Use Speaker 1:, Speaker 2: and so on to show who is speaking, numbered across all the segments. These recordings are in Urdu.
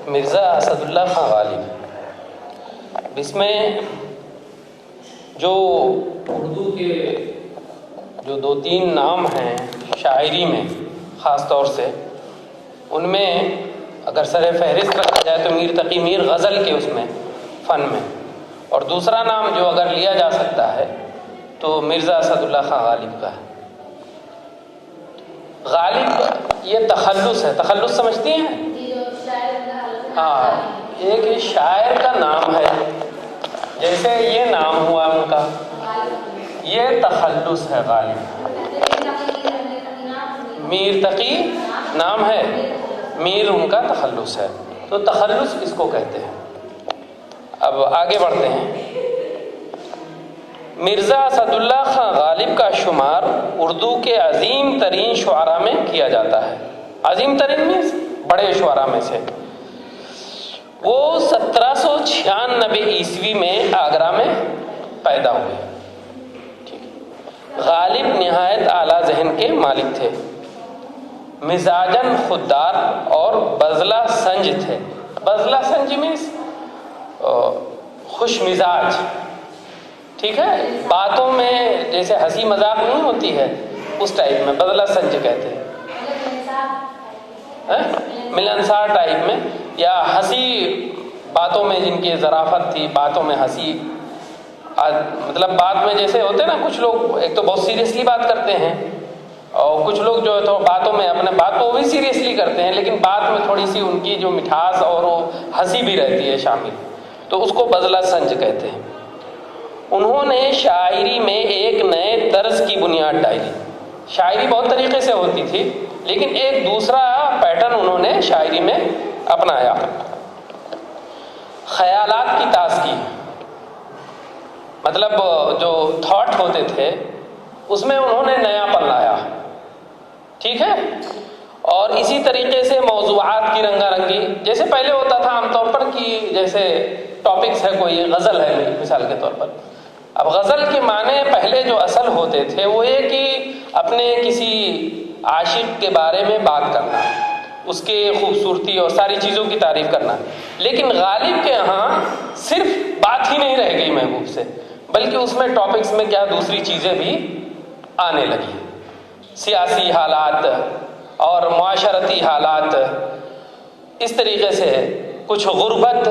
Speaker 1: مرزا اسد اللہ خان غالب. اس میں جو اردو کے جو 2-3 نام ہیں شاعری میں خاص طور سے، ان میں اگر سر فہرست رکھا جائے تو میر تقی میر غزل کے اس میں فن میں، اور دوسرا نام جو اگر لیا جا سکتا ہے تو مرزا اسد اللہ خان غالب کا ہے. غالب یہ تخلص ہے. تخلص سمجھتی ہیں؟ ہاں، ایک شاعر کا نام ہے، جیسے یہ نام ہوا ان کا، یہ تخلص ہے غالب. میر تقی نام ہے، میر ان کا تخلص ہے، تو تخلص اس کو کہتے ہیں. اب آگے بڑھتے ہیں. مرزا اسد اللہ خان غالب کا شمار اردو کے عظیم ترین شعراء میں کیا جاتا ہے. عظیم ترین مینس بڑے شعراء میں سے. وہ 1796 عیسوی میں آگرہ میں پیدا ہوئے. غالب نہایت اعلیٰ ذہن کے مالک تھے، مزاجاً خوددار اور بزلہ سنج تھے. بزلہ سنج مینس خوش مزاج، ٹھیک ہے، باتوں میں جیسے ہنسی مذاق نہیں ہوتی ہے اس ٹائپ میں بزلہ سنج کہتے ہیں. ملنسار ٹائپ میں، یا ہنسی باتوں میں جن کی ظرافت تھی، باتوں میں ہنسی، مطلب بات میں جیسے ہوتے ہیں نا کچھ لوگ ایک تو بہت سیریسلی بات کرتے ہیں، اور کچھ لوگ جو ہے تو باتوں میں اپنے بات کو بھی سیریسلی کرتے ہیں، لیکن بات میں تھوڑی سی ان کی جو مٹھاس اور وہ ہنسی بھی رہتی ہے شامل، تو اس کو بزلہ سنج کہتے ہیں. انہوں نے شاعری میں ایک نئے طرز کی بنیاد ڈالی. شاعری بہت طریقے سے ہوتی تھی، لیکن ایک دوسرا پیٹرن انہوں نے شاعری میں اپنایا. خیالات کی تازگی، مطلب جو تھاٹ ہوتے تھے اس میں انہوں نے نیا پن لایا، ٹھیک ہے. اور اسی طریقے سے موضوعات کی رنگا رنگی، جیسے پہلے ہوتا تھا عام طور پر کہ جیسے ٹاپکس ہے، کوئی غزل ہے مثال کے طور پر. اب غزل کے معنی پہلے جو اصل ہوتے تھے وہ یہ کہ اپنے کسی عاشق کے بارے میں بات کرنا، اس کے خوبصورتی اور ساری چیزوں کی تعریف کرنا. لیکن غالب کے ہاں صرف بات ہی نہیں رہ گئی محبوب سے، بلکہ اس میں ٹاپکس میں کیا دوسری چیزیں بھی آنے لگی. سیاسی حالات اور معاشرتی حالات، اس طریقے سے کچھ غربت،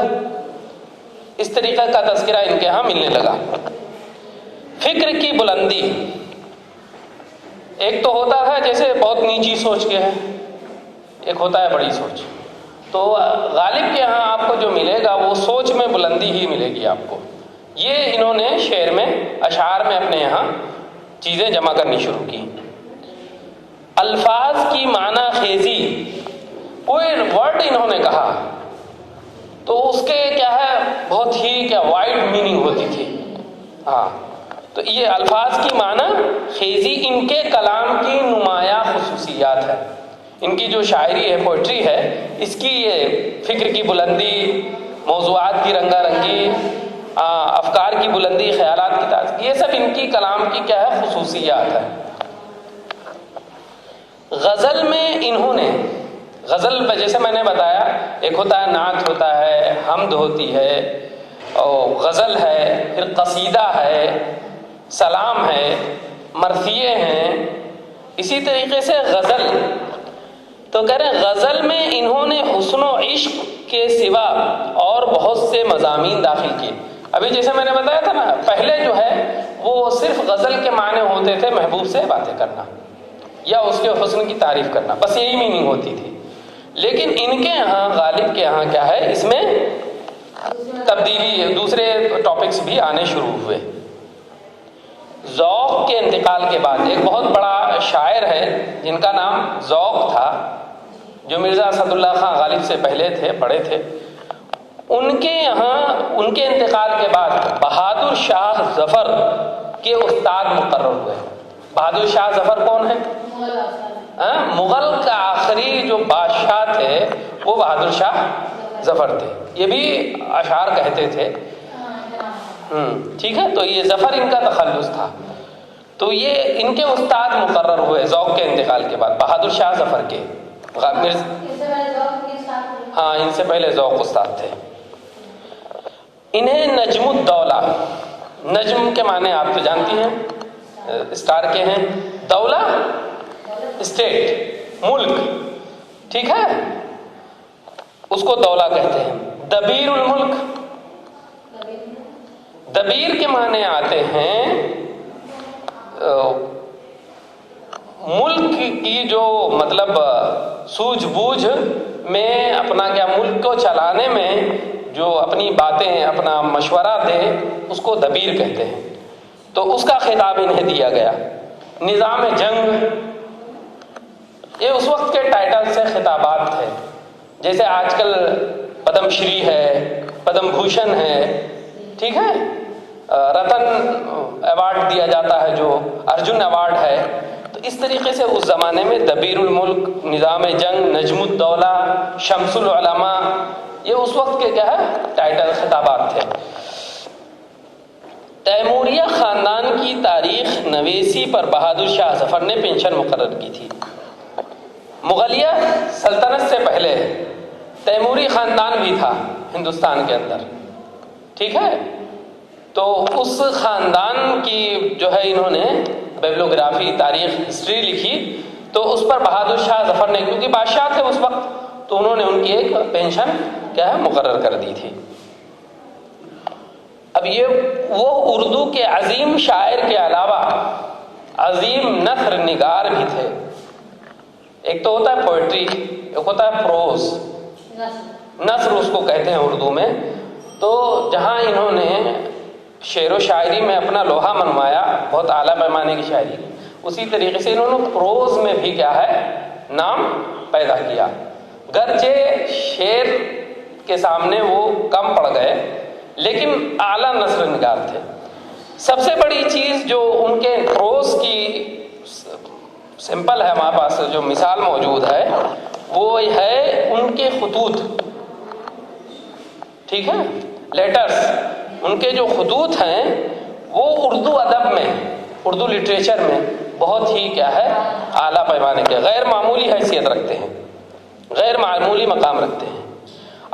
Speaker 1: اس طریقے کا تذکرہ ان کے ہاں ملنے لگا. فکر کی بلندی، ایک تو ہوتا ہے جیسے بہت نیچی سوچ کے ہے، ایک ہوتا ہے بڑی سوچ. تو غالب کے ہاں آپ کو جو ملے گا وہ سوچ میں بلندی ہی ملے گی آپ کو. یہ انہوں نے شعر میں، اشعار میں اپنے یہاں چیزیں جمع کرنی شروع کی. الفاظ کی معنی خیزی، کوئی ورڈ انہوں نے کہا تو اس کے کیا ہے بہت ہی کیا وائڈ میننگ ہوتی تھی. ہاں، تو یہ الفاظ کی معنی خیزی ان کے کلام کی نمایاں خصوصیات ہے. ان کی جو شاعری ہے، پوئٹری ہے، اس کی یہ فکر کی بلندی، موضوعات کی رنگا رنگی، افکار کی بلندی، خیالات کی تازگی، یہ سب ان کی کلام کی کیا ہے خصوصیات ہے. غزل میں انہوں نے، غزل جیسے میں نے بتایا ایک ہوتا ہے نعت ہوتا ہے، حمد ہوتی ہے، اور غزل ہے، پھر قصیدہ ہے، سلام ہے، مرثیے ہیں. اسی طریقے سے غزل تو کہہ رہے ہیں غزل میں انہوں نے حسن و عشق کے سوا اور بہت سے مضامین داخل کیے. ابھی جیسے میں نے بتایا تھا نا، پہلے جو ہے وہ صرف غزل کے معنی ہوتے تھے محبوب سے باتیں کرنا یا اس کے حسن کی تعریف کرنا، بس یہی میننگ ہوتی تھی. لیکن ان کے یہاں غالب کے یہاں کیا ہے، اس میں تبدیلی، دوسرے ٹاپکس بھی آنے شروع ہوئے. ذوق کے انتقال کے بعد ایک بہت بڑا شاعر ہے جن کا نام ذوق تھا، جو مرزا اسد اللہ خان غالب سے پہلے تھے، بڑے تھے. ان کے یہاں ان کے انتقال کے بعد بہادر شاہ ظفر کے استاد مقرر ہوئے. بہادر شاہ ظفر کون ہے؟ مغل کا آخری جو بادشاہ تھے وہ بہادر شاہ ظفر تھے. یہ بھی اشعار کہتے تھے، ٹھیک ہے. تو یہ ظفر ان کا تخلص تھا. تو یہ ان کے استاد مقرر ہوئے ذوق کے انتقال کے بعد بہادر شاہ ظفر کے. ہاں ان سے پہلے ذوق استاد تھے. انہیں نجم الدولہ، نجم کے معنی آپ تو جانتی ہیں اسٹار کے ہیں، دولہ اسٹیٹ ملک، ٹھیک ہے، اس کو دولہ کہتے ہیں. دبیر الملک، دبیر کے معنی آتے ہیں ملک کی جو مطلب سوجھ بوجھ میں اپنا کیا ملک کو چلانے میں جو اپنی باتیں اپنا مشورہ دے اس کو دبیر کہتے ہیں. تو اس کا خطاب انہیں دیا گیا. نظام جنگ، یہ اس وقت کے ٹائٹل سے خطابات تھے، جیسے آج کل پدم شری ہے، پدم بھوشن ہے، ٹھیک ہے، رتن ایوارڈ دیا جاتا ہے جو ارجن ایوارڈ ہے. تو اس طریقے سے اس زمانے میں دبیر الملک، نظام جنگ، نجم الدولہ، شمس العلماء، یہ اس وقت کے کیا ہے ٹائٹل خطابات تھے. تیموریہ خاندان کی تاریخ نویسی پر بہادر شاہ ظفر نے پینشن مقرر کی تھی. مغلیہ سلطنت سے پہلے تیموری خاندان بھی تھا ہندوستان کے اندر، ٹھیک ہے. تو اس خاندان کی جو ہے انہوں نے بیبلوگرافی، تاریخ، ہسٹری لکھی. تو اس پر بہادر شاہ ظفر نے، کیونکہ بادشاہ تھے اس وقت، تو انہوں نے ان کی ایک پینشن کیا ہے مقرر کر دی تھی. اب یہ وہ اردو کے عظیم شاعر کے علاوہ عظیم نثر نگار بھی تھے. ایک تو ہوتا ہے پوئٹری، ایک ہوتا ہے پروز، نثر اس کو کہتے ہیں اردو میں. تو جہاں انہوں نے شعر و شاعری میں اپنا لوہا منوایا، بہت اعلیٰ پیمانے کی شاعری، اسی طریقے سے انہوں نے پروز میں بھی کیا ہے نام پیدا کیا. گرچہ شعر کے سامنے وہ کم پڑ گئے، لیکن اعلیٰ نثر نگار تھے. سب سے بڑی چیز جو ان کے پروز کی سمپل ہے ہمارے پاس جو مثال موجود ہے، وہ ہے ان کے خطوط، ٹھیک ہے، لیٹرز. ان کے جو خطوط ہیں وہ اردو ادب میں، اردو لٹریچر میں بہت ہی کیا ہے اعلیٰ پیمانے کے، غیر معمولی حیثیت رکھتے ہیں، غیر معمولی مقام رکھتے ہیں.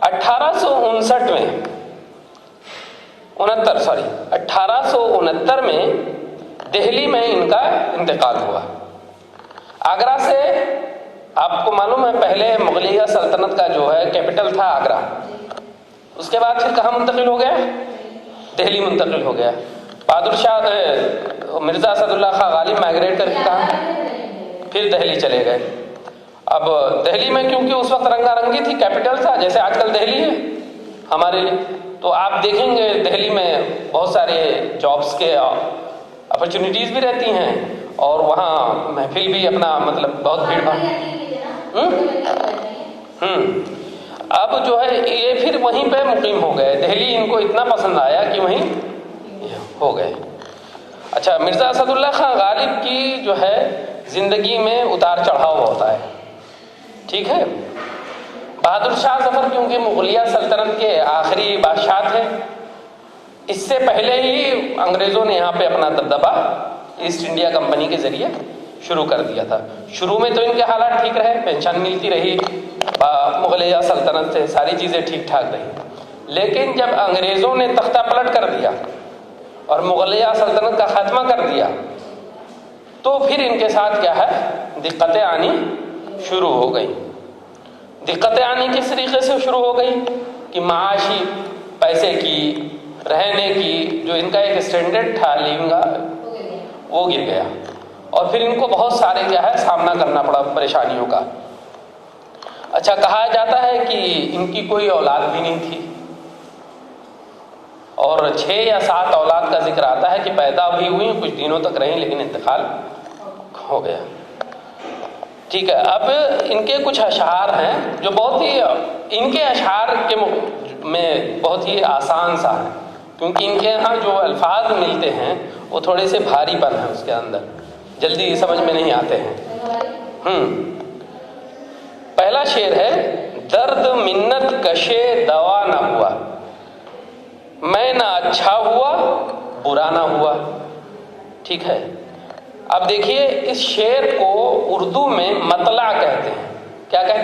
Speaker 1: 1869 میں دہلی میں ان کا انتقال ہوا. آگرہ سے، آپ کو معلوم ہے پہلے مغلیہ سلطنت کا جو ہے کیپٹل تھا آگرہ، اس کے بعد پھر کہاں منتقل ہو گیا؟ دہلی منتقل ہو گیا. بہادر شاہ مرزا اسد اللہ خان غالب مائگریٹ کر کے کہاں؟ پھر دہلی چلے گئے. اب دہلی میں کیونکہ اس وقت رنگا رنگی تھی، کیپٹل تھا، جیسے آج کل دہلی ہے ہمارے لیے، تو آپ دیکھیں گے دہلی میں بہت سارے جابس کے اپرچونیٹیز بھی رہتی ہیں، اور وہاں محفل بھی اپنا مطلب بہت بھیڑ بھاڑ. اب جو ہے یہ پھر وہیں پہ مقیم ہو گئے. دہلی ان کو اتنا پسند آیا کہ وہیں ہو گئے. اچھا، مرزا اسد اللہ خان غالب کی جو ہے زندگی میں اتار چڑھاؤ ہوتا ہے، ٹھیک ہے. بہادر شاہ ظفر کیونکہ مغلیہ سلطنت کے آخری بادشاہ تھے، اس سے پہلے ہی انگریزوں نے یہاں پہ اپنا دبدبہ ایسٹ انڈیا کمپنی کے ذریعے شروع کر دیا تھا. شروع میں تو ان کے حالات ٹھیک رہے، پینشن ملتی رہی، مغلیہ سلطنت سے ساری چیزیں ٹھیک ٹھاک رہی. لیکن جب انگریزوں نے تختہ پلٹ کر دیا اور مغلیہ سلطنت کا خاتمہ کر دیا، تو پھر ان کے ساتھ کیا ہے دقتیں آنی شروع ہو گئی. دقتیں آنی کس طریقے سے شروع ہو گئی کہ معاشی، پیسے کی، رہنے کی جو ان کا ایک اسٹینڈرڈ تھا لیونگ کا، وہ گر گیا، اور پھر ان کو بہت سارے کیا ہے سامنا کرنا پڑا پریشانیوں کا. اچھا، کہا جاتا ہے کہ ان کی کوئی اولاد بھی نہیں تھی، اور 6 یا 7 اولاد کا ذکر آتا ہے کہ پیدا بھی ہوئی، کچھ دنوں تک رہیں لیکن انتقال ہو گیا. ٹھیک ہے. اب ان کے کچھ اشعار ہیں جو بہت ہی، ان کے اشعار کے میں بہت ہی آسان سا ہے، کیونکہ ان کے یہاں جو الفاظ ملتے ہیں وہ تھوڑے سے بھاری پن ہیں اس کے اندر، جلدی سمجھ میں نہیں آتے ہیں. پہلا شعر ہے: درد منت کشے دوا نہ ہوا، میں نہ اچھا ہوا برا نہ ہوا. ٹھیک ہے. اب دیکھیے اس شعر کو اردو میں مطلع کہتے ہیں. کیا کہتے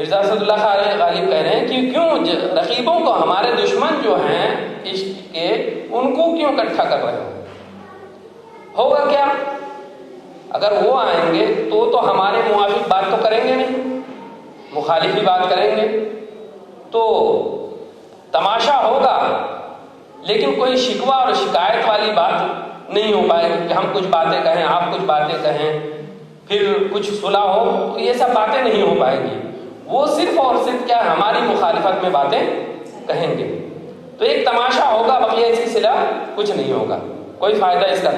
Speaker 1: مرزا اسد اللہ خان غالب کہہ رہے ہیں کہ کیوں رقیبوں کو، ہمارے دشمن جو ہیں عشق کے، ان کو کیوں اکٹھا کر رہے ہو؟ ہوگا کیا؟ اگر وہ آئیں گے تو ہمارے موافق بات تو کریں گے نہیں، مخالف ہی بات کریں گے، تو تماشا ہوگا لیکن کوئی شکوہ اور شکایت والی بات نہیں ہو پائے گی کہ ہم کچھ باتیں کہیں، آپ کچھ باتیں کہیں، پھر کچھ صلح ہو، یہ سب باتیں نہیں ہو پائے گی۔ وہ صرف اور صرف کیا ہماری مخالفت میں باتیں کہیں گے، تو ایک تماشا ہوگا، بقیہ اس کی صلح کچھ نہیں ہوگا، کوئی فائدہ اس کا